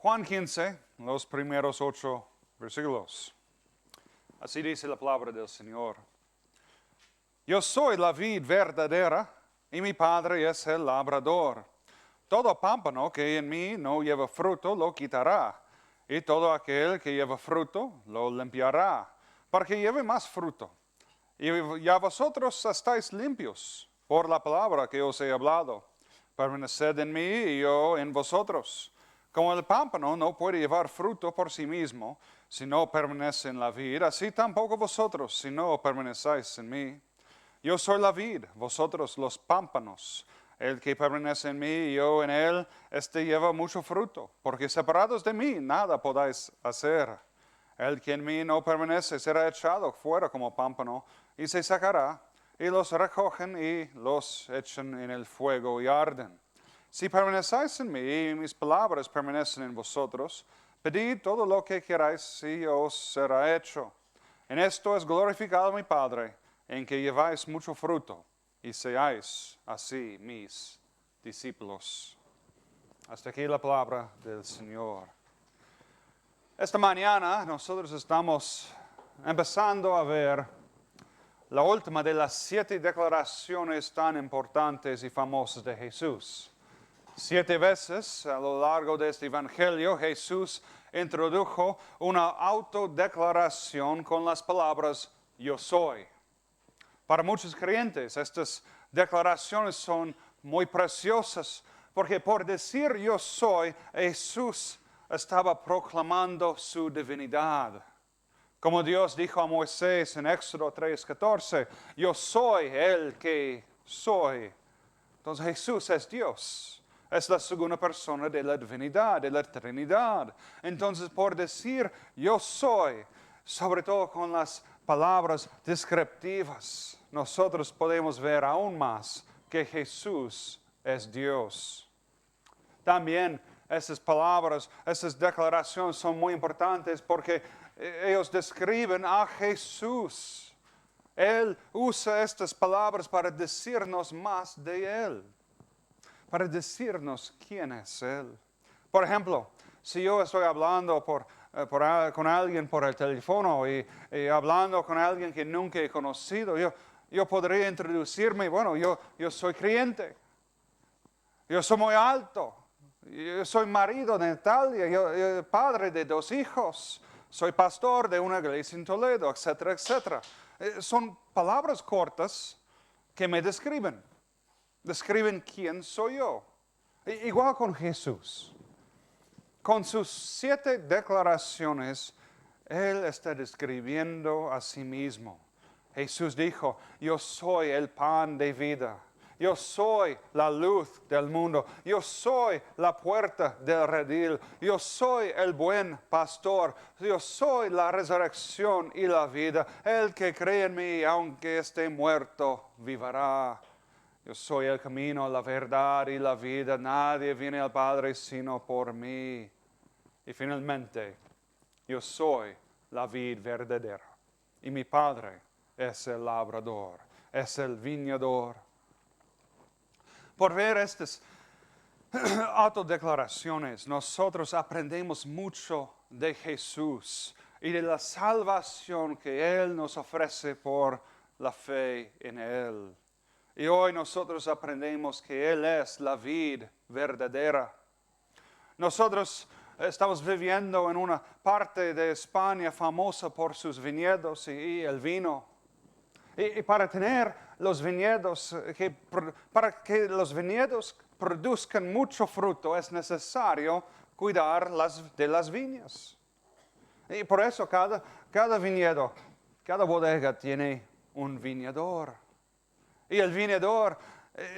Juan 15, los primeros 8 versículos. Así dice la palabra del Señor. Yo soy la vid verdadera y mi Padre es el labrador. Todo pámpano que en mí no lleva fruto lo quitará, y todo aquel que lleva fruto lo limpiará, para que lleve más fruto. Y ya vosotros estáis limpios por la palabra que os he hablado. Permaneced en mí y yo en vosotros. Como el pámpano no puede llevar fruto por sí mismo, si no permanece en la vid, así tampoco vosotros, si no permanecéis en mí. Yo soy la vid, vosotros los pámpanos. El que permanece en mí y yo en él, este lleva mucho fruto, porque separados de mí nada podáis hacer. El que en mí no permanece será echado fuera como pámpano y se sacará, y los recogen y los echan en el fuego y arden. Si permanecéis en mí y mis palabras permanecen en vosotros, pedid todo lo que queráis y os será hecho. En esto es glorificado mi Padre, en que lleváis mucho fruto y seáis así mis discípulos. Hasta aquí la palabra del Señor. Esta mañana nosotros estamos empezando a ver la última de las 7 declaraciones tan importantes y famosas de Jesús. 7 veces a lo largo de este evangelio Jesús introdujo una autodeclaración con las palabras yo soy. Para muchos creyentes estas declaraciones son muy preciosas porque por decir yo soy, Jesús estaba proclamando su divinidad. Como Dios dijo a Moisés en Éxodo 3:14, yo soy el que soy. Entonces Jesús es Dios. Es la segunda persona de la divinidad, de la Trinidad. Entonces por decir yo soy, sobre todo con las palabras descriptivas, nosotros podemos ver aún más que Jesús es Dios. También esas palabras, esas declaraciones son muy importantes porque ellos describen a Jesús. Él usa estas palabras para decirnos más de Él, para decirnos quién es Él. Por ejemplo, si yo estoy hablando con alguien por el teléfono y hablando con alguien que nunca he conocido, yo podría introducirme, bueno, yo soy creyente, yo soy muy alto, yo soy marido de Natalia, yo padre de 2 hijos, soy pastor de una iglesia en Toledo, etcétera, etcétera. Son palabras cortas que me describen quién soy yo. Igual con Jesús. Con sus 7 declaraciones, Él está describiendo a sí mismo. Jesús dijo, yo soy el pan de vida. Yo soy la luz del mundo. Yo soy la puerta del redil. Yo soy el buen pastor. Yo soy la resurrección y la vida. El que cree en mí, aunque esté muerto, vivirá. Yo soy el camino, la verdad y la vida. Nadie viene al Padre sino por mí. Y finalmente, yo soy la vid verdadera. Y mi Padre es el labrador, es el viñador. Por ver estas autodeclaraciones, nosotros aprendemos mucho de Jesús y de la salvación que Él nos ofrece por la fe en Él. Y hoy nosotros aprendemos que Él es la vid verdadera. Nosotros estamos viviendo en una parte de España famosa por sus viñedos y el vino. Y para tener los viñedos, para que los viñedos produzcan mucho fruto, es necesario cuidar de las viñas. Y por eso cada viñedo, cada bodega tiene un viñador. Y el viñador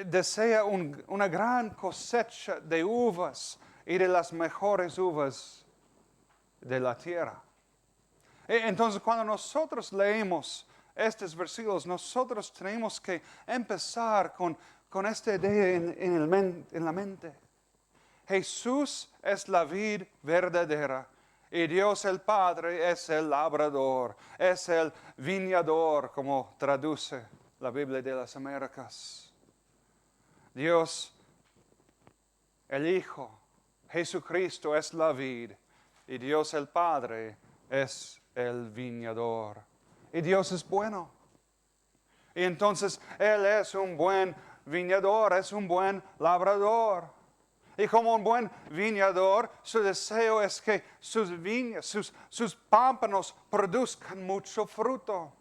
desea una gran cosecha de uvas y de las mejores uvas de la tierra. Entonces, cuando nosotros leemos estos versículos, nosotros tenemos que empezar con esta idea en la mente. Jesús es la vid verdadera y Dios el Padre es el labrador, es el viñador, como traduce la Biblia de las Américas. Dios, el Hijo, Jesucristo es la vid y Dios el Padre es el viñador. Y Dios es bueno. Y entonces Él es un buen viñador, es un buen labrador. Y como un buen viñador, su deseo es que sus viñas, sus pámpanos produzcan mucho fruto.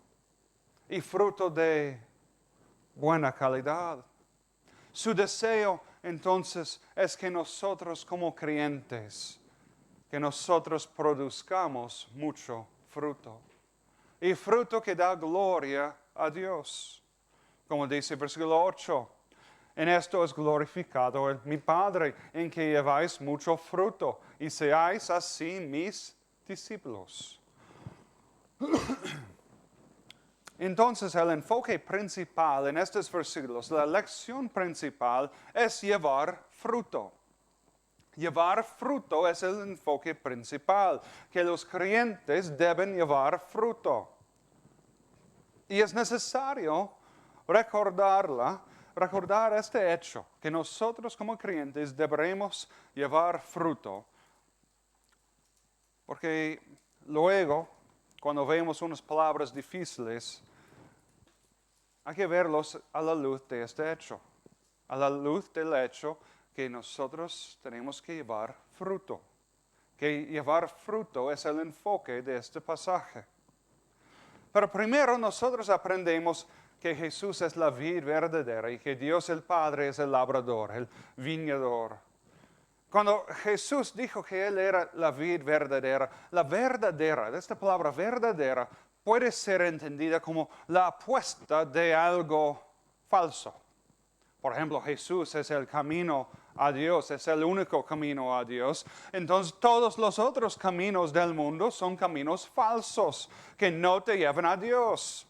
Y fruto de buena calidad. Su deseo entonces es que nosotros como creyentes, que nosotros produzcamos mucho fruto. Y fruto que da gloria a Dios. Como dice el versículo 8, en esto es glorificado mi Padre, en que lleváis mucho fruto y seáis así mis discípulos. Entonces el enfoque principal en estos versículos, la lección principal es llevar fruto. Llevar fruto es el enfoque principal, que los creyentes deben llevar fruto. Y es necesario recordar este hecho, que nosotros como creyentes deberemos llevar fruto. Porque luego, cuando vemos unas palabras difíciles, hay que verlos a la luz de este hecho, a la luz del hecho que nosotros tenemos que llevar fruto. Que llevar fruto es el enfoque de este pasaje. Pero primero nosotros aprendemos que Jesús es la vid verdadera y que Dios el Padre es el labrador, el viñador. Cuando Jesús dijo que Él era la vid verdadera, esta palabra verdadera, puede ser entendida como la apuesta de algo falso. Por ejemplo, Jesús es el camino a Dios, es el único camino a Dios. Entonces todos los otros caminos del mundo son caminos falsos que no te llevan a Dios.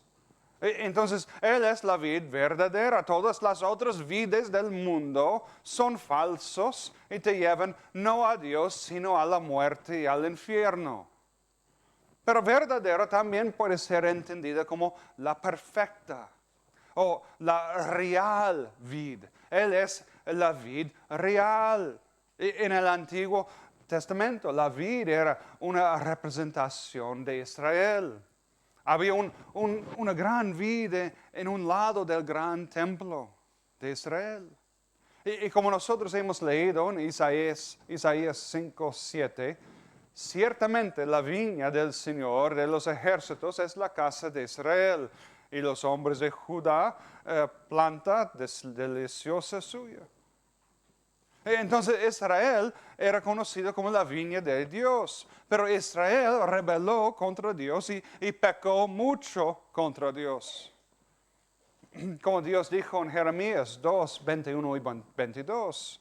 Entonces Él es la vid verdadera. Todas las otras vides del mundo son falsos y te llevan no a Dios, sino a la muerte y al infierno. Pero verdadera también puede ser entendida como la perfecta o la real vid. Él es la vid real. En el Antiguo Testamento, la vid era una representación de Israel. Había una gran vid en un lado del gran templo de Israel. Y como nosotros hemos leído en Isaías 5:7, ciertamente la viña del Señor de los ejércitos es la casa de Israel, y los hombres de Judá planta deliciosa suya. Entonces Israel era conocido como la viña de Dios, pero Israel rebeló contra Dios y pecó mucho contra Dios. Como Dios dijo en Jeremías 2, 21 y 22,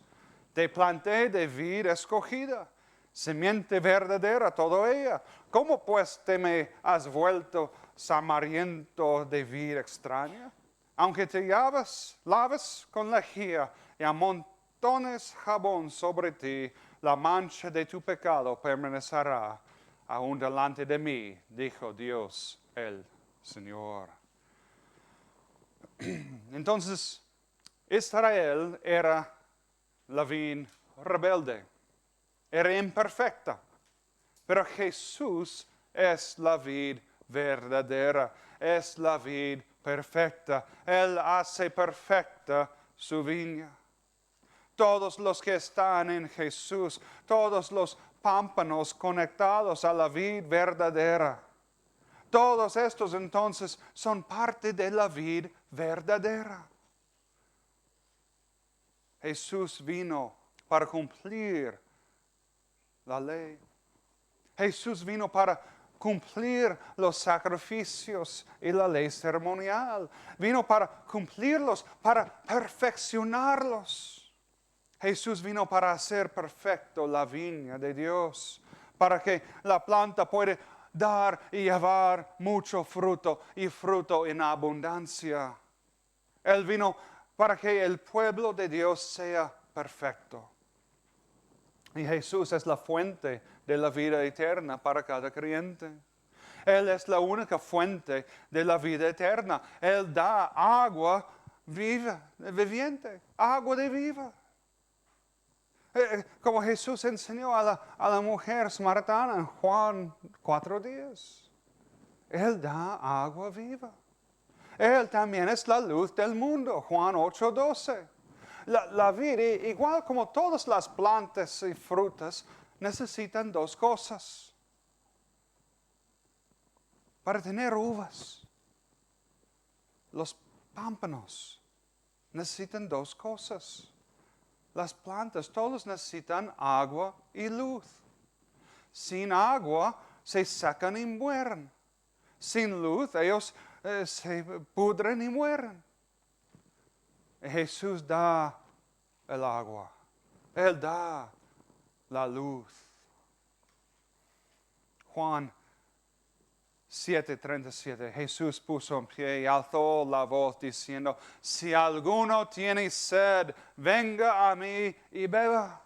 te planté de vid escogida, simiente verdadera toda ella. ¿Cómo pues te me has vuelto samariento de vid extraña? Aunque te laves con lejía y amontones jabón sobre ti, la mancha de tu pecado permanecerá aún delante de mí, dijo Dios el Señor. Entonces, Israel era la vid rebelde, era imperfecta, pero Jesús es la vid verdadera, es la vid perfecta. Él hace perfecta su viña. Todos los que están en Jesús, todos los pámpanos conectados a la vid verdadera, todos estos entonces son parte de la vid verdadera. Jesús vino para cumplir la ley. Jesús vino para cumplir los sacrificios y la ley ceremonial. Vino para cumplirlos, para perfeccionarlos. Jesús vino para hacer perfecto la viña de Dios, para que la planta pueda dar y llevar mucho fruto y fruto en abundancia. Él vino para que el pueblo de Dios sea perfecto. Y Jesús es la fuente de la vida eterna para cada creyente. Él es la única fuente de la vida eterna. Él da agua viva, viviente, agua de vida. Como Jesús enseñó a la mujer samaritana en Juan 4:10. Él da agua viva. Él también es la luz del mundo, Juan 8:12. La vida, igual como todas las plantas y frutas, necesitan dos cosas. Para tener uvas, los pámpanos necesitan dos cosas. Las plantas todas necesitan agua y luz. Sin agua se secan y mueren. Sin luz ellos se pudren y mueren. Jesús da el agua. Él da la luz. Juan 7:37, Jesús puso en pie y alzó la voz diciendo, si alguno tiene sed, venga a mí y beba.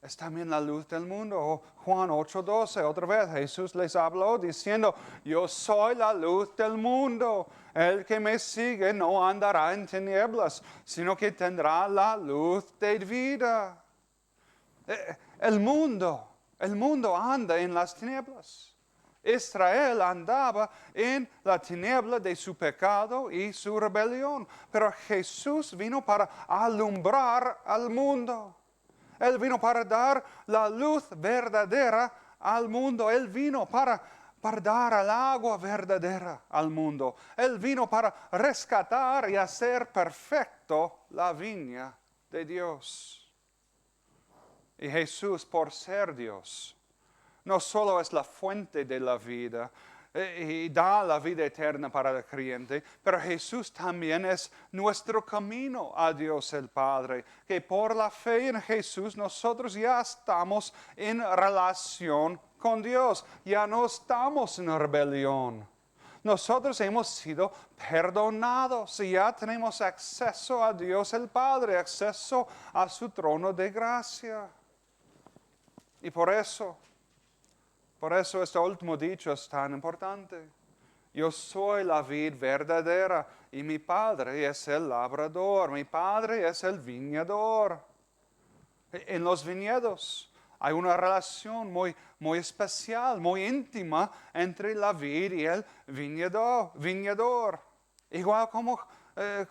Es también la luz del mundo. Juan 8:12, otra vez Jesús les habló diciendo, yo soy la luz del mundo. El que me sigue no andará en tinieblas, sino que tendrá la luz de vida. El mundo anda en las tinieblas. Israel andaba en la tiniebla de su pecado y su rebelión, pero Jesús vino para alumbrar al mundo. Él vino para dar la luz verdadera al mundo. Él vino para dar el agua verdadera al mundo. Él vino para rescatar y hacer perfecto la viña de Dios. Y Jesús, por ser Dios, no solo es la fuente de la vida y da la vida eterna para el creyente, pero Jesús también es nuestro camino a Dios el Padre, que por la fe en Jesús nosotros ya estamos en relación con Dios, ya no estamos en rebelión. Nosotros hemos sido perdonados y ya tenemos acceso a Dios el Padre, acceso a su trono de gracia. Y por eso este último dicho es tan importante. Yo soy la vid verdadera y mi Padre es el labrador, mi Padre es el viñador. En los viñedos hay una relación muy especial, muy íntima entre la vid y el viñador. Igual como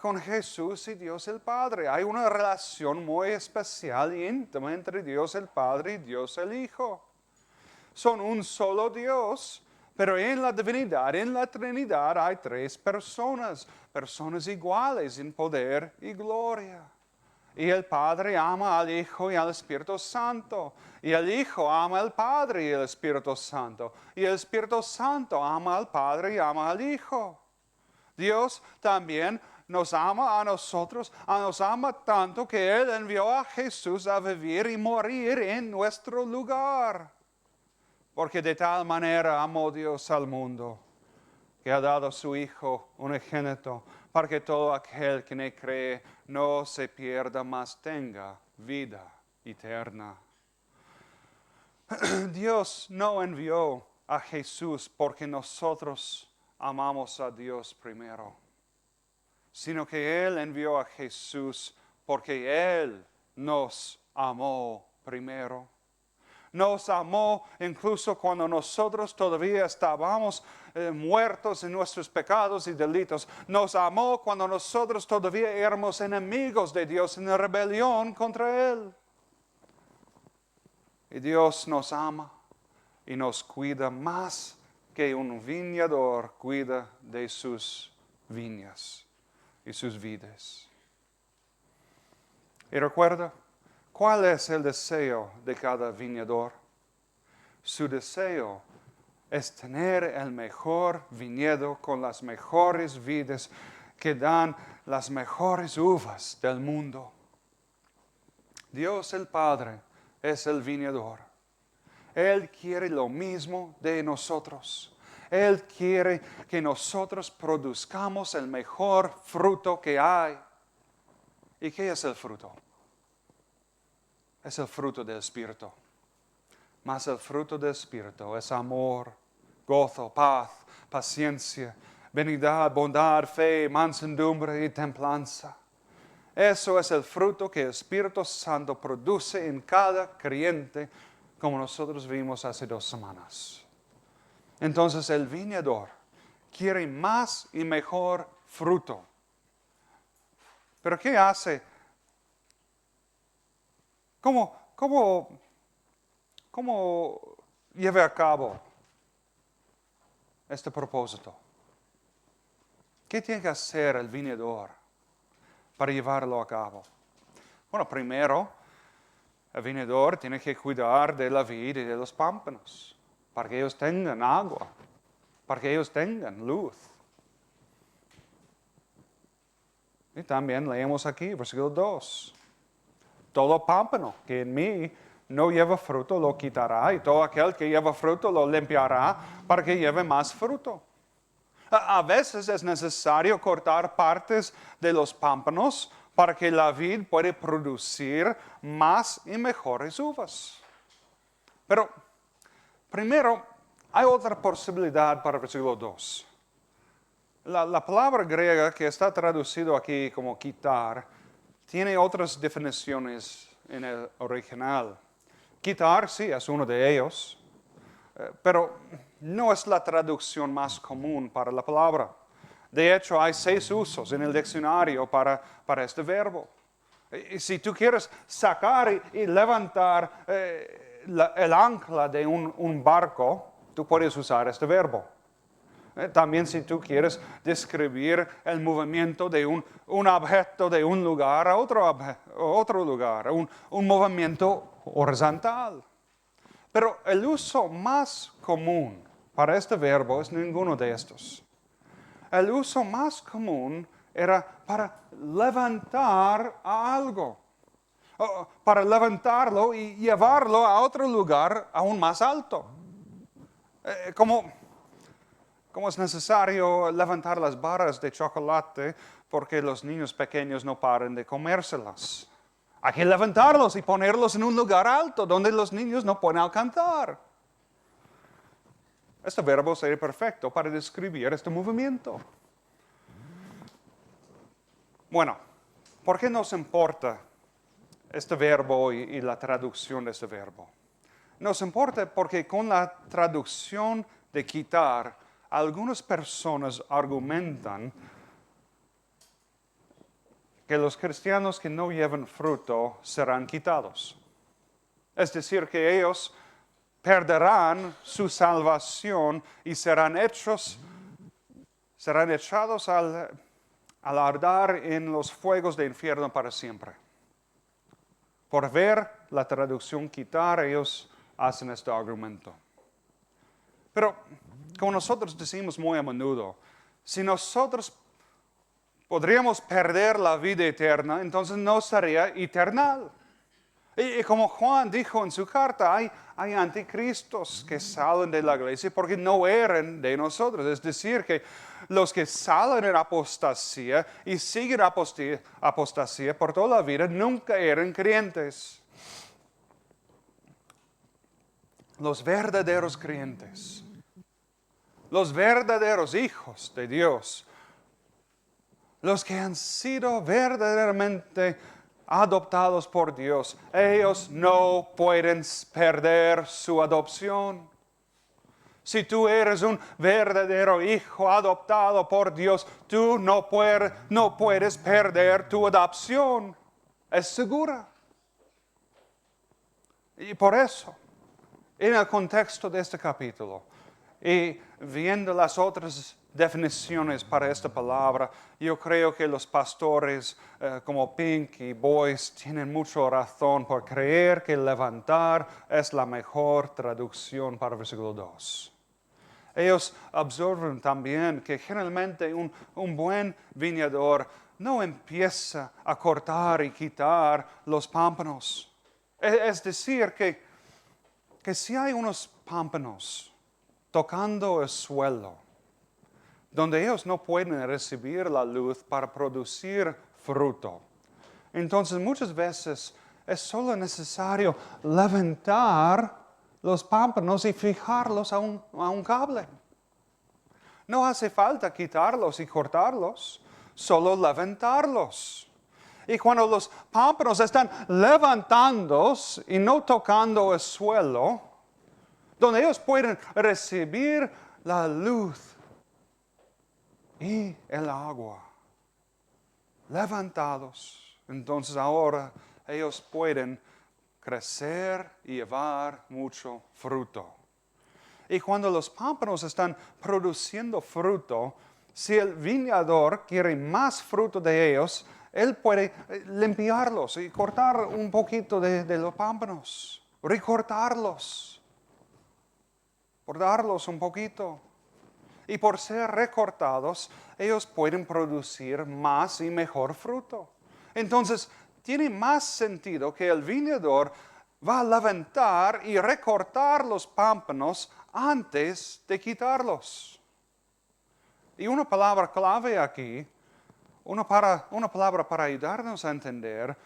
con Jesús y Dios el Padre. Hay una relación muy especial y íntima entre Dios el Padre y Dios el Hijo. Son un solo Dios, pero en la divinidad, en la Trinidad, hay tres personas iguales en poder y gloria. Y el Padre ama al Hijo y al Espíritu Santo. Y el Hijo ama al Padre y al Espíritu Santo. Y el Espíritu Santo ama al Padre y ama al Hijo. Dios también nos ama a nosotros, nos ama tanto que Él envió a Jesús a vivir y morir en nuestro lugar. Porque de tal manera amó Dios al mundo, que ha dado a su Hijo unigénito, para que todo aquel que en él cree no se pierda, mas tenga vida eterna. Dios no envió a Jesús porque nosotros amamos a Dios primero, sino que Él envió a Jesús porque Él nos amó primero. Nos amó incluso cuando nosotros todavía estábamos muertos en nuestros pecados y delitos. Nos amó cuando nosotros todavía éramos enemigos de Dios en rebelión contra Él. Y Dios nos ama y nos cuida más que un viñador cuida de sus viñas y sus vides. Y recuerda, ¿cuál es el deseo de cada viñador? Su deseo es tener el mejor viñedo con las mejores vides que dan las mejores uvas del mundo. Dios el Padre es el viñador. Él quiere lo mismo de nosotros. Él quiere que nosotros produzcamos el mejor fruto que hay. ¿Y qué es el fruto? Es el fruto del Espíritu. Mas el fruto del Espíritu es amor, gozo, paz, paciencia, benignidad, bondad, fe, mansedumbre y templanza. Eso es el fruto que el Espíritu Santo produce en cada creyente, como nosotros vimos hace 2 semanas. Entonces el viñador quiere más y mejor fruto. ¿Pero qué hace? ¿Cómo lleva a cabo este propósito? ¿Qué tiene que hacer el viñador para llevarlo a cabo? Bueno, primero, el viñador tiene que cuidar de la vid y de los pámpanos, para que ellos tengan agua, para que ellos tengan luz. Y también leemos aquí, versículo 2. Todo pámpano que en mí no lleva fruto lo quitará, y todo aquel que lleva fruto lo limpiará para que lleve más fruto. A veces es necesario cortar partes de los pámpanos para que la vid pueda producir más y mejores uvas. Pero primero, hay otra posibilidad para el versículo 2. La palabra griega que está traducido aquí como quitar, tiene otras definiciones en el original. Quitar, sí, es uno de ellos, pero no es la traducción más común para la palabra. De hecho, hay 6 usos en el diccionario para este verbo. Y si tú quieres sacar y levantar el ancla de un barco, tú puedes usar este verbo. También si tú quieres describir el movimiento de un objeto de un lugar a otro lugar, un movimiento horizontal. Pero el uso más común para este verbo es ninguno de estos. El uso más común era para levantar a algo, para levantarlo y llevarlo a otro lugar aún más alto. Como es necesario levantar las barras de chocolate porque los niños pequeños no paran de comérselas. Hay que levantarlos y ponerlos en un lugar alto donde los niños no pueden alcanzar. Este verbo sería perfecto para describir este movimiento. Bueno, ¿por qué nos importa este verbo y la traducción de este verbo? Nos importa porque con la traducción de quitar, algunas personas argumentan que los cristianos que no llevan fruto serán quitados. Es decir, que ellos perderán su salvación y serán echados al arder en los fuegos del infierno para siempre. Por ver la traducción quitar, ellos hacen este argumento. Pero, como nosotros decimos muy a menudo, si nosotros podríamos perder la vida eterna, entonces no sería eternal. Y como Juan dijo en su carta, hay anticristos que salen de la iglesia porque no eran de nosotros. Es decir, que los que salen en apostasía y siguen apostasía por toda la vida nunca eran creyentes. Los verdaderos creyentes, los verdaderos hijos de Dios, los que han sido verdaderamente adoptados por Dios, ellos no pueden perder su adopción. Si tú eres un verdadero hijo adoptado por Dios, tú no puedes perder tu adopción. Es segura. Y por eso, en el contexto de este capítulo, y viendo las otras definiciones para esta palabra, yo creo que los pastores como Pink y Boyce tienen mucha razón por creer que levantar es la mejor traducción para el versículo 2. Ellos observan también que generalmente un buen viñador no empieza a cortar y quitar los pámpanos. Es decir, que si hay unos pámpanos tocando el suelo, donde ellos no pueden recibir la luz para producir fruto, entonces muchas veces es solo necesario levantar los pámpanos y fijarlos a un cable. No hace falta quitarlos y cortarlos, solo levantarlos. Y cuando los pámpanos están levantándose y no tocando el suelo, donde ellos pueden recibir la luz y el agua, levantados, entonces ahora ellos pueden crecer y llevar mucho fruto. Y cuando los pámpanos están produciendo fruto, si el viñador quiere más fruto de ellos, él puede limpiarlos y cortar un poquito de los pámpanos, recortarlos, cortarlos un poquito. Y por ser recortados, ellos pueden producir más y mejor fruto. Entonces, tiene más sentido que el viñador va a levantar y recortar los pámpanos antes de quitarlos. Y una palabra clave aquí, una palabra para ayudarnos a entender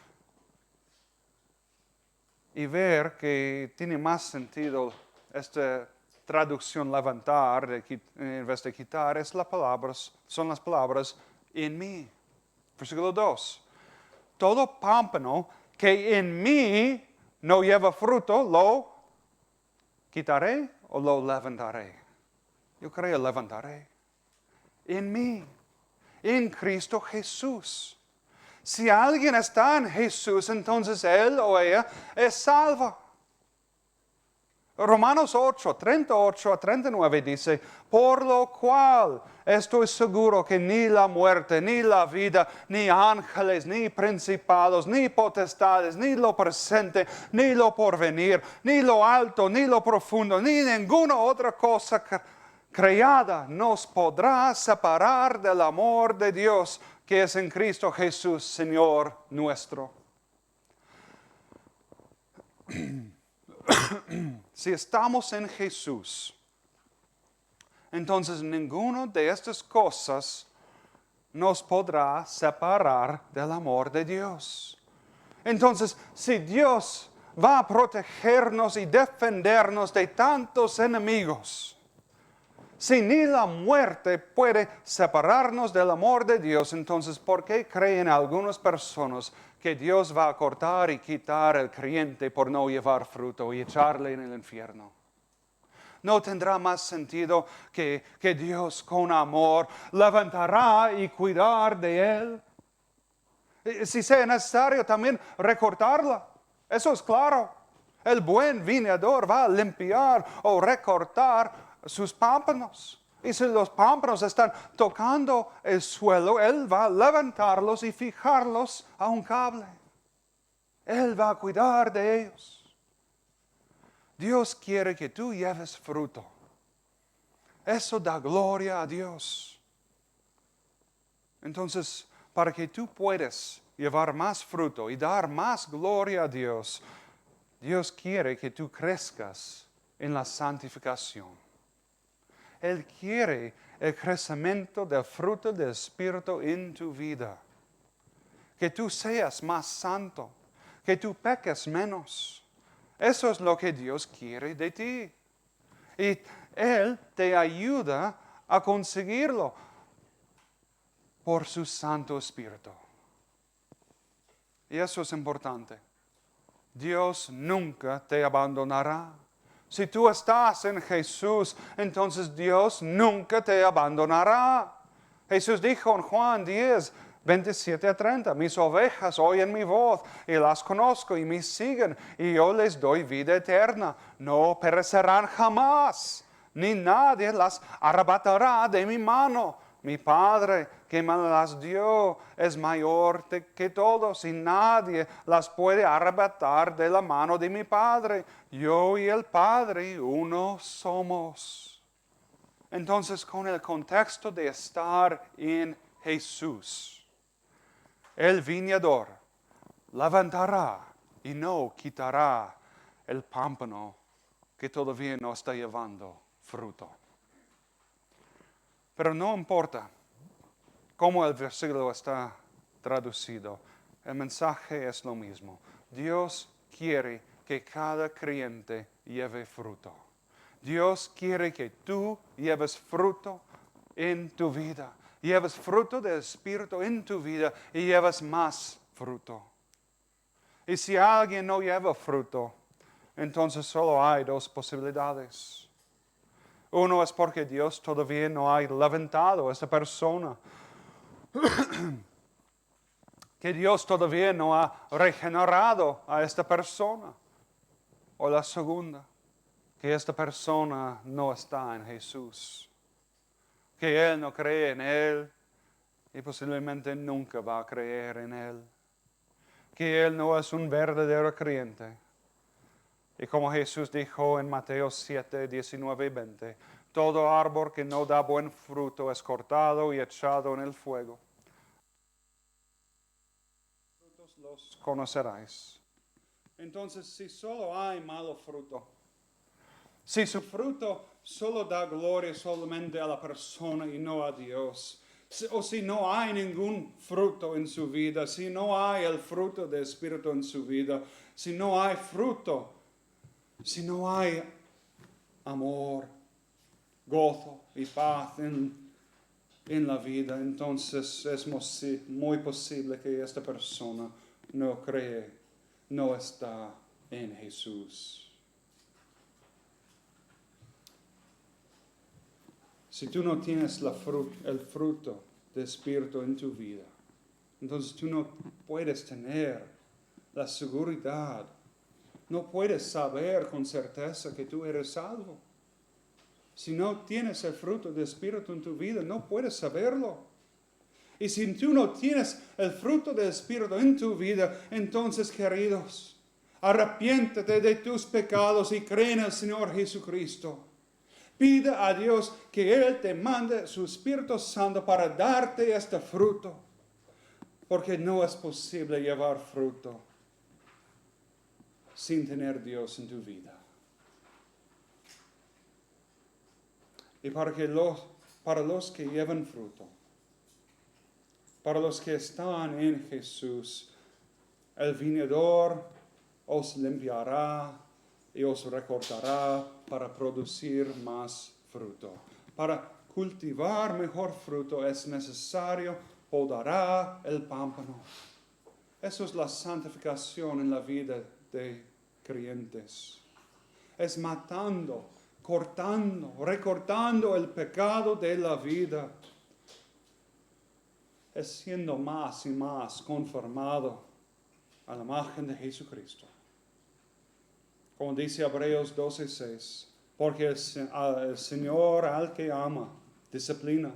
y ver que tiene más sentido esta traducción levantar en vez de quitar, son las palabras en mí. Versículo 2. Todo pámpano que en mí no lleva fruto, lo quitaré o lo levantaré. Yo creo levantaré. En mí, en Cristo Jesús. Si alguien está en Jesús, entonces él o ella es salvo. Romanos 8, 38 a 39 dice, por lo cual estoy seguro que ni la muerte, ni la vida, ni ángeles, ni principados, ni potestades, ni lo presente, ni lo porvenir, ni lo alto, ni lo profundo, ni ninguna otra cosa creada nos podrá separar del amor de Dios que es en Cristo Jesús, Señor nuestro. Si estamos en Jesús, entonces ninguna de estas cosas nos podrá separar del amor de Dios. Entonces, si Dios va a protegernos y defendernos de tantos enemigos, si ni la muerte puede separarnos del amor de Dios, entonces, ¿por qué creen algunas personas que Dios va a cortar y quitar al creyente por no llevar fruto y echarle en el infierno? ¿No tendrá más sentido que Dios con amor levantará y cuidar de él? Si sea necesario también recortarla, eso es claro. El buen viñador va a limpiar o recortar sus pámpanos. Y si los pámpanos están tocando el suelo, él va a levantarlos y fijarlos a un cable. Él va a cuidar de ellos. Dios quiere que tú lleves fruto. Eso da gloria a Dios. Entonces, para que tú puedas llevar más fruto y dar más gloria a Dios, Dios quiere que tú crezcas en la santificación. Él quiere el crecimiento del fruto del Espíritu en tu vida. Que tú seas más santo, que tú peques menos. Eso es lo que Dios quiere de ti. Y Él te ayuda a conseguirlo por su Santo Espíritu. Y eso es importante. Dios nunca te abandonará. Si tú estás en Jesús, entonces Dios nunca te abandonará. Jesús dijo en Juan 10, 27 a 30, mis ovejas oyen mi voz y las conozco y me siguen y yo les doy vida eterna. No perecerán jamás, ni nadie las arrebatará de mi mano. Mi Padre que me las dio es mayor que todos y nadie las puede arrebatar de la mano de mi Padre. Yo y el Padre uno somos. Entonces, con el contexto de estar en Jesús, el viñador levantará y no quitará el pámpano que todavía no está llevando fruto. Pero no importa cómo el versículo está traducido, el mensaje es lo mismo. Dios quiere que cada creyente lleve fruto. Dios quiere que tú lleves fruto en tu vida. Lleves fruto del Espíritu en tu vida y lleves más fruto. Y si alguien no lleva fruto, entonces solo hay dos posibilidades. Uno es porque Dios todavía no ha levantado a esta persona. Que Dios todavía no ha regenerado a esta persona. O la segunda, que esta persona no está en Jesús. Que Él no cree en Él y posiblemente nunca va a creer en Él. Que Él no es un verdadero creyente. Y como Jesús dijo en Mateo 7, 19 y 20, todo árbol que no da buen fruto es cortado y echado en el fuego. Frutos los conoceráis. Entonces, si solo hay malo fruto, si su fruto solo da gloria solamente a la persona y no a Dios, o si no hay ningún fruto en su vida, si no hay el fruto del Espíritu en su vida, si no hay fruto, si no hay amor, gozo y paz en la vida, entonces es muy posible que esta persona no cree, no está en Jesús. Si tú no tienes el fruto del Espíritu en tu vida, entonces tú no puedes tener la seguridad, no puedes saber con certeza que tú eres salvo. Si no tienes el fruto del Espíritu en tu vida, no puedes saberlo. Y si tú no tienes el fruto del Espíritu en tu vida, entonces, queridos, arrepiéntete de tus pecados y cree en el Señor Jesucristo. Pide a Dios que Él te mande su Espíritu Santo para darte este fruto. Porque no es posible llevar fruto sin tener Dios en tu vida. Y para los que llevan fruto, para los que están en Jesús, el viñador os limpiará y os recortará para producir más fruto. Para cultivar mejor fruto es necesario podar el pámpano. Eso es la santificación en la vida de creyentes. Es matando, cortando, recortando el pecado de la vida. Es siendo más y más conformado a la imagen de Jesucristo. Como dice Hebreos 12:6, porque el Señor al que ama, disciplina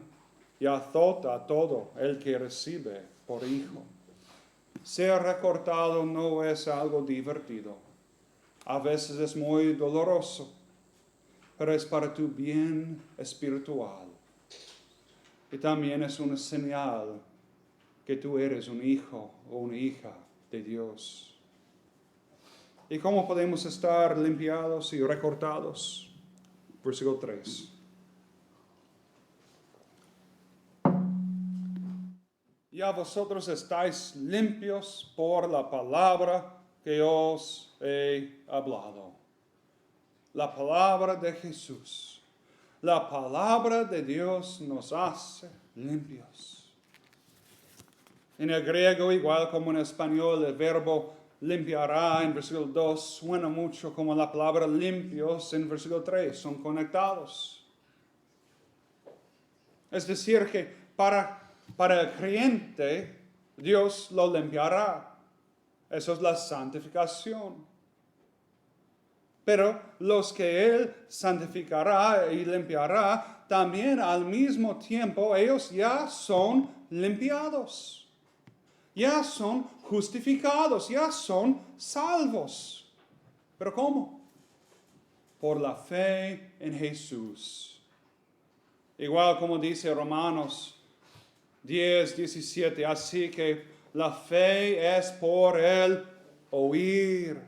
y azota a todo el que recibe por hijo. Ser recortado no es algo divertido. A veces es muy doloroso, pero es para tu bien espiritual. Y también es una señal que tú eres un hijo o una hija de Dios. ¿Y cómo podemos estar limpiados y recortados? Versículo 3. Ya vosotros estáis limpios por la palabra que os he hablado. La palabra de Jesús. La palabra de Dios nos hace limpios. En el griego, igual como en español, el verbo limpiará en versículo 2 suena mucho como la palabra limpios en versículo 3. Son conectados. Es decir, que para el creyente, Dios lo limpiará. Eso es la santificación. Pero los que Él santificará y limpiará, también al mismo tiempo ellos ya son limpiados. Ya son justificados, ya son salvos. ¿Pero cómo? Por la fe en Jesús. Igual como dice Romanos 10:17, así que la fe es por el oír,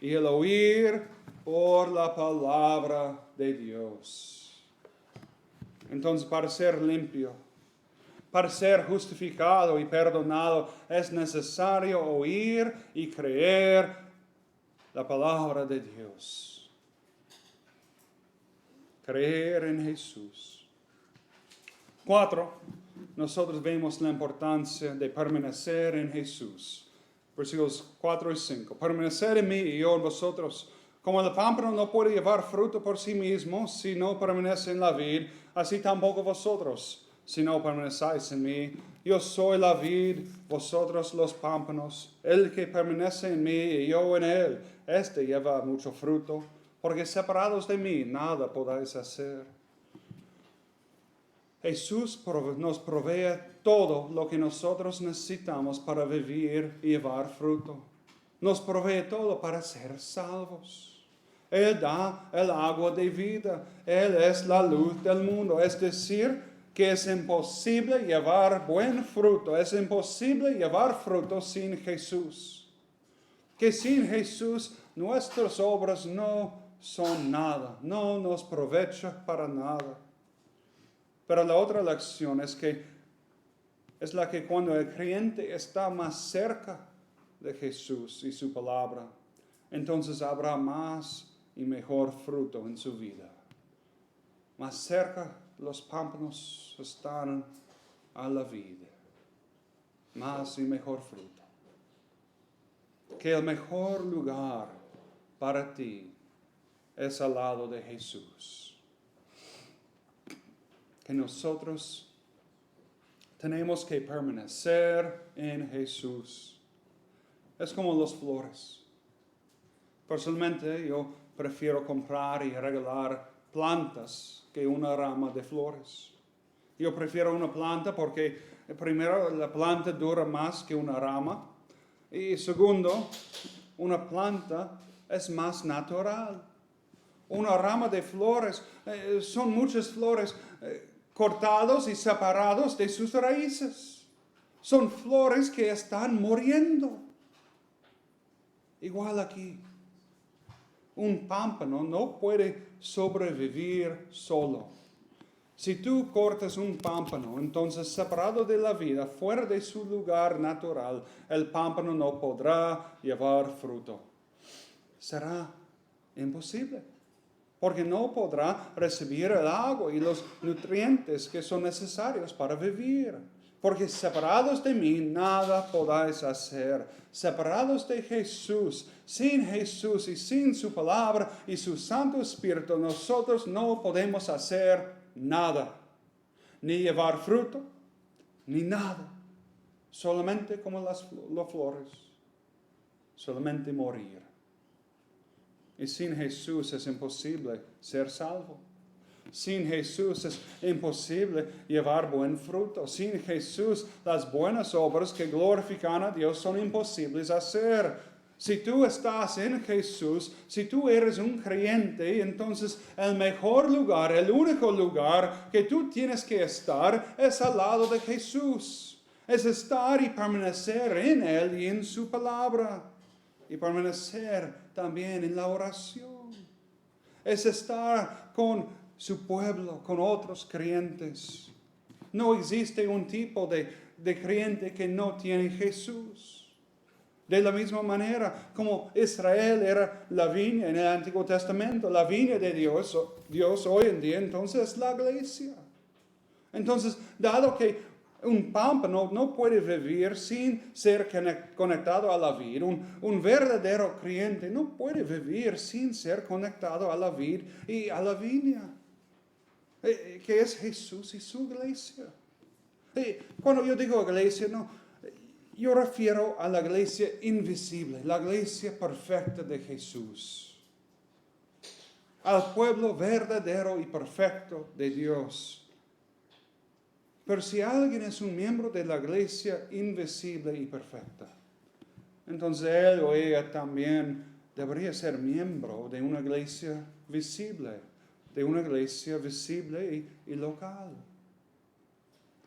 y el oír por la palabra de Dios. Entonces, para ser limpio, para ser justificado y perdonado, es necesario oír y creer la palabra de Dios. Creer en Jesús. 4. nosotros vemos la importancia de permanecer en Jesús. Versículos 4 y 5. Permanecer en mí y yo en vosotros. Como el pámpano no puede llevar fruto por sí mismo si no permanece en la vid, así tampoco vosotros, si no permanecéis en mí. Yo soy la vid, vosotros los pámpanos. El que permanece en mí y yo en él, este lleva mucho fruto, porque separados de mí nada podáis hacer. Jesús nos provee todo lo que nosotros necesitamos para vivir y llevar fruto. Nos provee todo para ser salvos. Él da el agua de vida. Él es la luz del mundo. Es decir, que es imposible llevar buen fruto. Es imposible llevar fruto sin Jesús. Que sin Jesús nuestras obras no son nada. No nos aprovecha para nada. Pero la otra lección es la que cuando el creyente está más cerca de Jesús y su palabra, entonces habrá más y mejor fruto en su vida. Más cerca los pámpanos están a la vida. Más y mejor fruto. Que el mejor lugar para ti es al lado de Jesús. Que nosotros tenemos que permanecer en Jesús. Es como las flores. Personalmente yo prefiero comprar y regalar plantas que una rama de flores. Yo prefiero una planta porque primero la planta dura más que una rama y segundo, una planta es más natural. Una rama de flores, son muchas flores cortados y separados de sus raíces. Son flores que están muriendo. Igual aquí. Un pámpano no puede sobrevivir solo. Si tú cortas un pámpano, entonces separado de la vida, fuera de su lugar natural, el pámpano no podrá llevar fruto. Será imposible, porque no podrá recibir el agua y los nutrientes que son necesarios para vivir. Porque separados de mí nada podáis hacer. Separados de Jesús, sin Jesús y sin su palabra y su Santo Espíritu, nosotros no podemos hacer nada. Ni llevar fruto, ni nada. Solamente como las flores. Solamente morir. Y sin Jesús es imposible ser salvo. Sin Jesús es imposible llevar buen fruto. Sin Jesús las buenas obras que glorifican a Dios son imposibles hacer. Si tú estás en Jesús, si tú eres un creyente, entonces el mejor lugar, el único lugar que tú tienes que estar es al lado de Jesús. Es estar y permanecer en Él y en su palabra. Y permanecer también en la oración. Es estar con su pueblo, con otros creyentes. No existe un tipo de creyente que no tiene Jesús. De la misma manera como Israel era la viña en el Antiguo Testamento, la viña de Dios hoy en día, entonces es la iglesia. Entonces, dado que un pámpano no puede vivir sin ser conectado a la vid. Un verdadero creyente no puede vivir sin ser conectado a la vid y a la viña, que es Jesús y su iglesia. Cuando yo digo iglesia, no, yo refiero a la iglesia invisible, la iglesia perfecta de Jesús. Al pueblo verdadero y perfecto de Dios. Pero si alguien es un miembro de la iglesia invisible y perfecta, entonces él o ella también debería ser miembro de una iglesia visible, y local.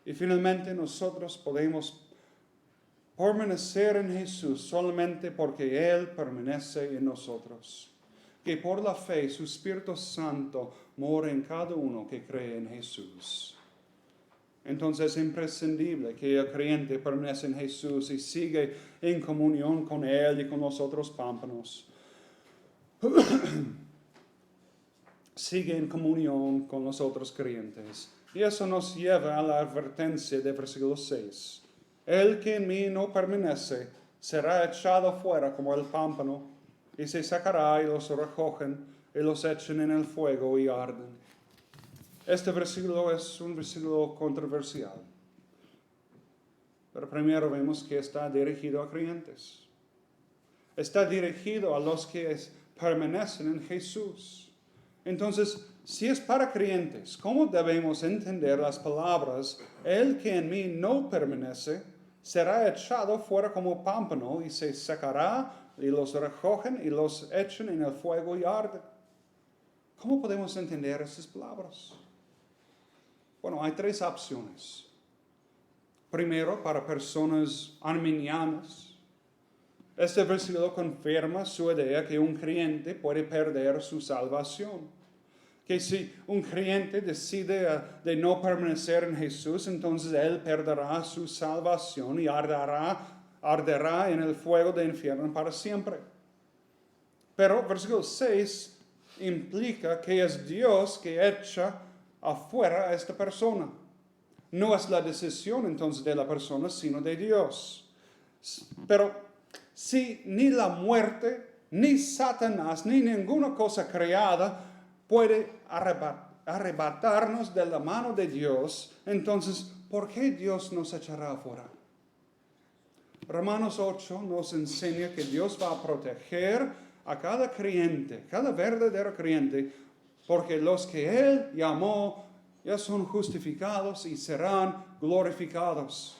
Y finalmente nosotros podemos permanecer en Jesús solamente porque Él permanece en nosotros. Que por la fe su Espíritu Santo mora en cada uno que cree en Jesús. Entonces es imprescindible que el creyente permanezca en Jesús y siga en comunión con Él y con los otros pámpanos. Sigue en comunión con los otros creyentes Y eso nos lleva a la advertencia del versículo 6. El que en mí no permanece será echado fuera como el pámpano, y se sacará y los recogen y los echan en el fuego y arden. Este versículo es un versículo controversial. Pero primero vemos que está dirigido a creyentes. Está dirigido a los que permanecen en Jesús. Entonces, si es para creyentes, ¿cómo debemos entender las palabras? El que en mí no permanece será echado fuera como pámpano y se secará y los recogen y los echan en el fuego y arden. ¿Cómo podemos entender esas palabras? Bueno, hay tres opciones. Primero, para personas arminianas, este versículo confirma su idea que un creyente puede perder su salvación. Que si un creyente decide de no permanecer en Jesús, entonces él perderá su salvación y arderá en el fuego del infierno para siempre. Pero versículo 6 implica que es Dios que echa afuera a esta persona. No es la decisión entonces de la persona, sino de Dios. Pero si ni la muerte, ni Satanás, ni ninguna cosa creada puede arrebatarnos de la mano de Dios, entonces, ¿por qué Dios nos echará afuera? Romanos 8 nos enseña que Dios va a proteger a cada creyente, cada verdadero creyente, porque los que Él llamó ya son justificados y serán glorificados.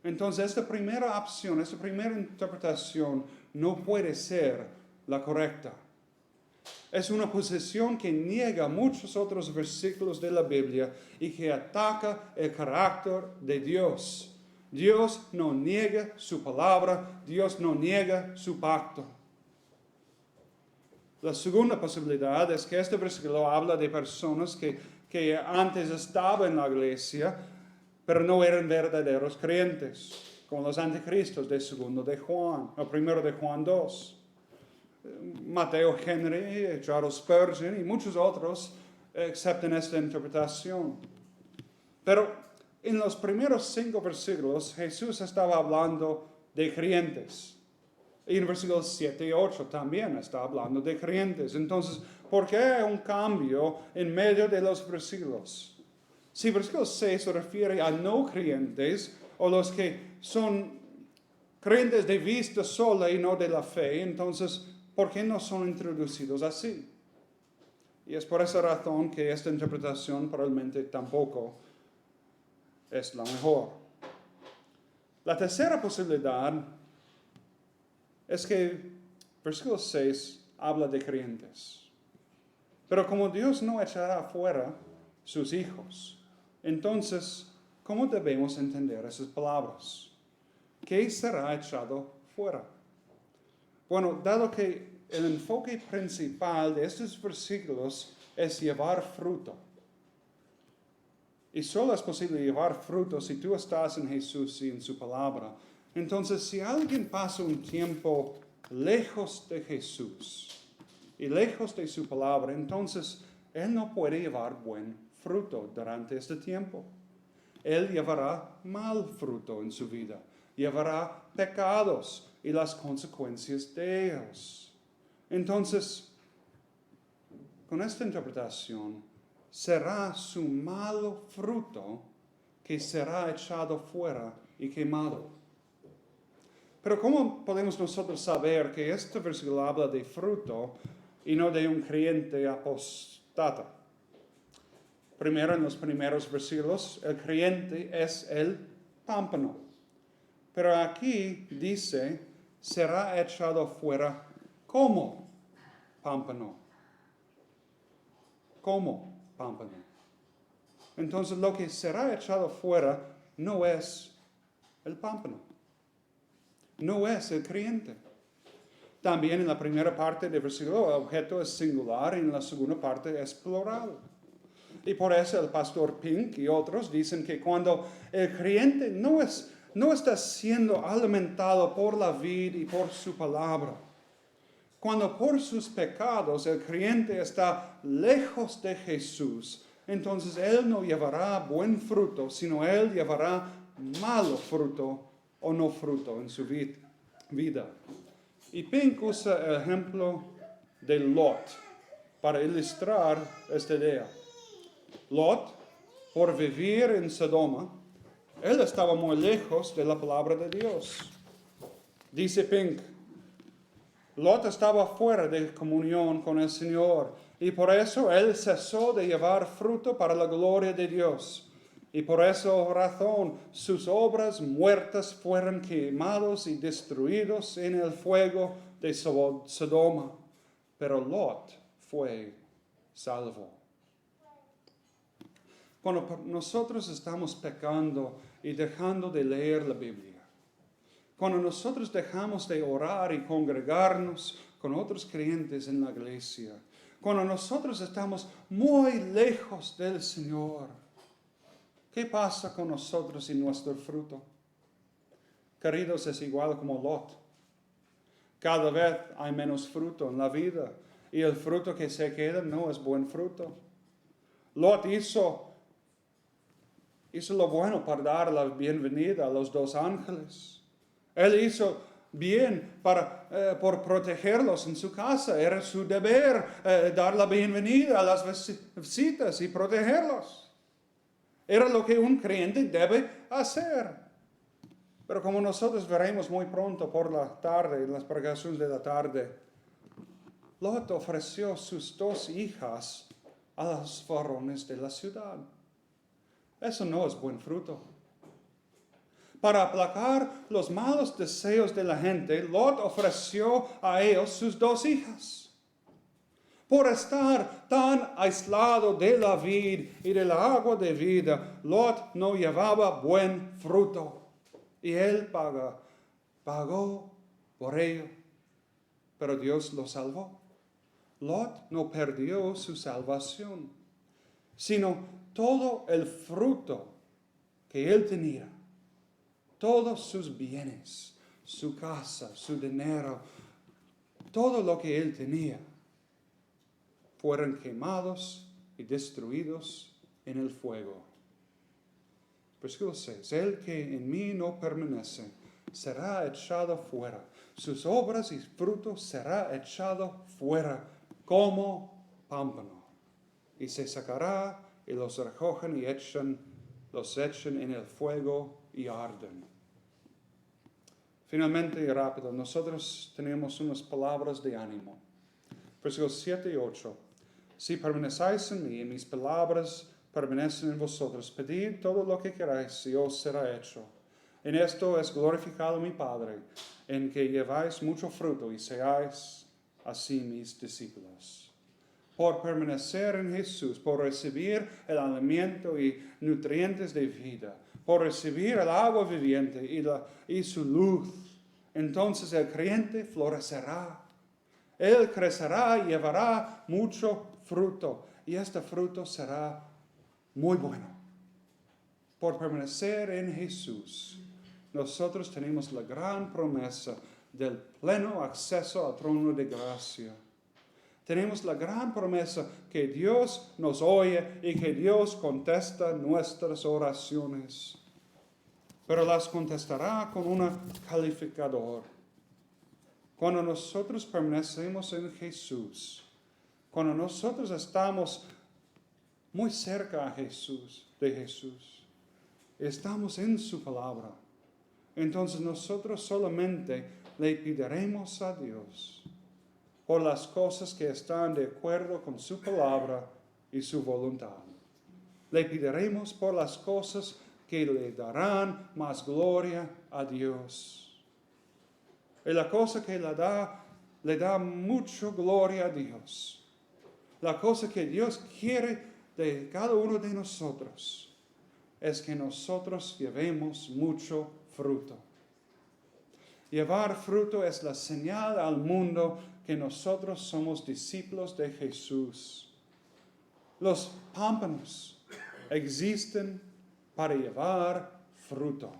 Entonces, esta primera opción, esta primera interpretación no puede ser la correcta. Es una posición que niega muchos otros versículos de la Biblia y que ataca el carácter de Dios. Dios no niega su palabra, Dios no niega su pacto. La segunda posibilidad es que este versículo habla de personas que antes estaban en la iglesia, pero no eran verdaderos creyentes, como los anticristos de primero de Juan 2. Mateo Henry, Charles Spurgeon y muchos otros aceptan esta interpretación. Pero en los primeros 5 versículos Jesús estaba hablando de creyentes. Y en versículos 7 y 8 también está hablando de creyentes. Entonces, ¿por qué hay un cambio en medio de los versículos? Si versículo 6 se refiere a no creyentes o los que son creyentes de vista sola y no de la fe, entonces, ¿por qué no son introducidos así? Y es por esa razón que esta interpretación probablemente tampoco es la mejor. La tercera posibilidad es que versículo 6 habla de creyentes. Pero como Dios no echará fuera sus hijos, entonces, ¿cómo debemos entender esas palabras? ¿Qué será echado fuera? Bueno, dado que el enfoque principal de estos versículos es llevar fruto. Y solo es posible llevar fruto si tú estás en Jesús y en su palabra. Entonces, si alguien pasa un tiempo lejos de Jesús y lejos de su palabra, entonces él no puede llevar buen fruto durante este tiempo. Él llevará mal fruto en su vida. Llevará pecados y las consecuencias de ellos. Entonces, con esta interpretación, será su malo fruto que será echado fuera y quemado. Pero ¿cómo podemos nosotros saber que este versículo habla de fruto y no de un creyente apostata? Primero, en los primeros versículos, el creyente es el pámpano. Pero aquí dice, será echado fuera como pámpano. Como pámpano. Entonces, lo que será echado fuera no es el pámpano. No es el creyente. También en la primera parte del versículo el objeto es singular y en la segunda parte es plural. Y por eso el pastor Pink y otros dicen que cuando el creyente no está siendo alimentado por la vid y por su palabra, cuando por sus pecados el creyente está lejos de Jesús, entonces él no llevará buen fruto, sino él llevará malo fruto o no fruto en su vida. Y Pink usa el ejemplo de Lot para ilustrar esta idea. Lot, por vivir en Sodoma, él estaba muy lejos de la palabra de Dios. Dice Pink, Lot estaba fuera de comunión con el Señor y por eso él cesó de llevar fruto para la gloria de Dios. Y por esa razón sus obras muertas fueron quemados y destruidos en el fuego de Sodoma. Pero Lot fue salvo. Cuando nosotros estamos pecando y dejando de leer la Biblia, cuando nosotros dejamos de orar y congregarnos con otros creyentes en la iglesia, cuando nosotros estamos muy lejos del Señor, ¿qué pasa con nosotros y nuestro fruto? Queridos, es igual como Lot. Cada vez hay menos fruto en la vida y el fruto que se queda no es buen fruto. Lot hizo lo bueno para dar la bienvenida a los dos ángeles. Él hizo bien por protegerlos en su casa. Era su deber dar la bienvenida a las visitas y protegerlos. Era lo que un creyente debe hacer. Pero como nosotros veremos muy pronto por la tarde, en las predicaciones de la tarde, Lot ofreció sus 2 hijas a los varones de la ciudad. Eso no es buen fruto. Para aplacar los malos deseos de la gente, Lot ofreció a ellos sus 2 hijas. Por estar tan aislado de la vid y de la agua de vida, Lot no llevaba buen fruto. Y él pagó por ello. Pero Dios lo salvó. Lot no perdió su salvación, sino todo el fruto que él tenía. Todos sus bienes, su casa, su dinero, todo lo que él tenía, fueron quemados y destruidos en el fuego. Versículo 6. El que en mí no permanece será echado fuera. Sus obras y frutos será echado fuera como pámpano. Y se sacará y los recogen y los echan en el fuego y arden. Finalmente y rápido, nosotros tenemos unas palabras de ánimo. Versículos 7 y 8. Si permanecéis en mí y mis palabras permanecen en vosotros, pedid todo lo que queráis y os será hecho. En esto es glorificado mi Padre, en que lleváis mucho fruto y seáis así mis discípulos. Por permanecer en Jesús, por recibir el alimento y nutrientes de vida, por recibir el agua viviente y su luz, entonces el creyente florecerá. Él crecerá y llevará mucho fruto, y este fruto será muy bueno. Por permanecer en Jesús, nosotros tenemos la gran promesa del pleno acceso al trono de gracia. Tenemos la gran promesa que Dios nos oye y que Dios contesta nuestras oraciones. Pero las contestará con un calificador. Cuando nosotros permanecemos en Jesús, cuando nosotros estamos muy cerca de Jesús, estamos en su palabra, entonces nosotros solamente le pediremos a Dios por las cosas que están de acuerdo con su palabra y su voluntad. Le pediremos por las cosas que le darán más gloria a Dios. Y la cosa que le da mucho gloria a Dios. La cosa que Dios quiere de cada uno de nosotros es que nosotros llevemos mucho fruto. Llevar fruto es la señal al mundo que nosotros somos discípulos de Jesús. Los pámpanos existen para llevar fruto.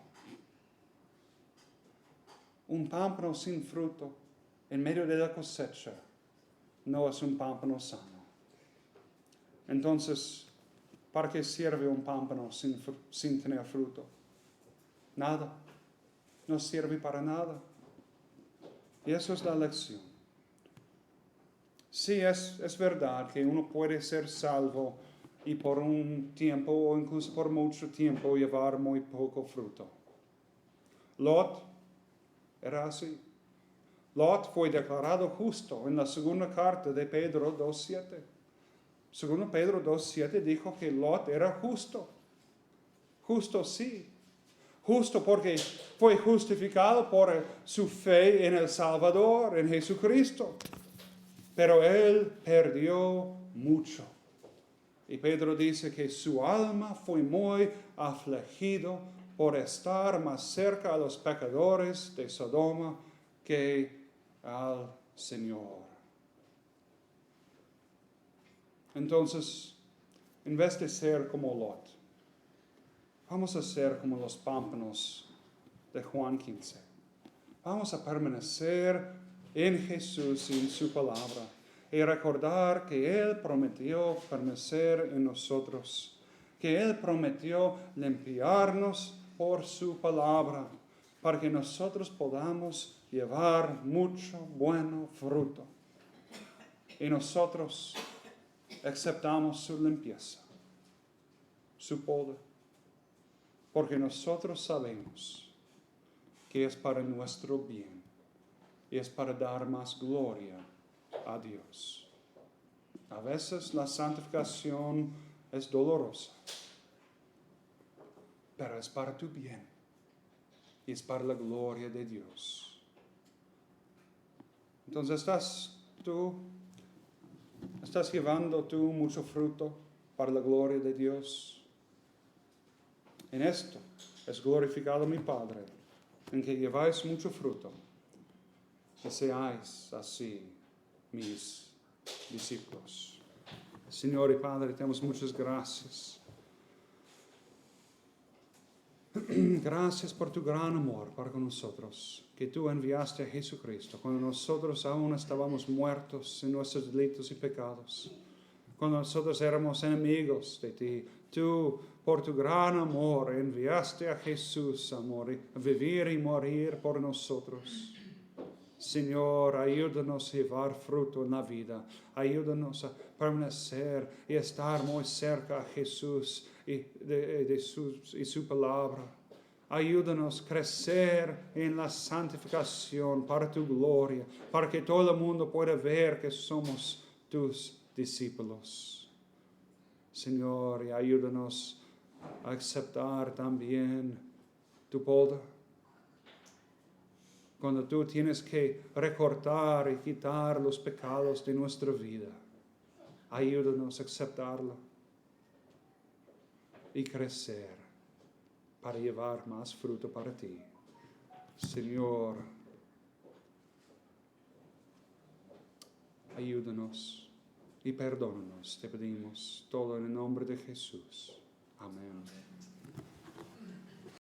Un pámpano sin fruto en medio de la cosecha no es un pámpano sano. Entonces, ¿Para qué sirve un pámpano sin tener fruto? Nada. No sirve para nada. Y eso es la lección. Sí, es verdad que uno puede ser salvo y por un tiempo o incluso por mucho tiempo llevar muy poco fruto. Lot era así. Lot fue declarado justo en la segunda carta de Pedro 2:7. Segundo Pedro 2:7 dijo que Lot era justo. Justo sí. Justo porque fue justificado por su fe en el Salvador, en Jesucristo. Pero él perdió mucho. Y Pedro dice que su alma fue muy afligido por estar más cerca a los pecadores de Sodoma que al Señor. Entonces, en vez de ser como Lot, vamos a ser como los pámpanos de Juan 15. Vamos a permanecer en Jesús y en su palabra y recordar que Él prometió permanecer en nosotros, que Él prometió limpiarnos por su palabra, para que nosotros podamos llevar mucho bueno fruto. Y nosotros aceptamos su limpieza, su poder, porque nosotros sabemos que es para nuestro bien y es para dar más gloria a Dios. A veces la santificación es dolorosa, pero es para tu bien y es para la gloria de Dios. Entonces, ¿estás llevando tú mucho fruto para la gloria de Dios? En esto es glorificado mi Padre, en que lleváis mucho fruto, que seáis así mis discípulos. Señor y Padre, te damos muchas gracias. Gracias por tu gran amor para con nosotros, que tú enviaste a Jesucristo cuando nosotros aún estábamos muertos en nuestros delitos y pecados, cuando nosotros éramos enemigos de ti. Tú, por tu gran amor, enviaste a Jesús a vivir y morir por nosotros. Señor, ayúdanos a llevar fruto en la vida. Ayúdanos a permanecer y estar muy cerca a Jesús y su palabra. Ayúdanos a crecer en la santificación para tu gloria, para que todo el mundo pueda ver que somos tus discípulos. Señor, y ayúdanos a aceptar también tu poder. Cuando tú tienes que recortar y quitar los pecados de nuestra vida, ayúdanos a aceptarlo y crecer para llevar más fruto para ti. Señor, ayúdanos y perdónanos, te pedimos todo en el nombre de Jesús. Amén.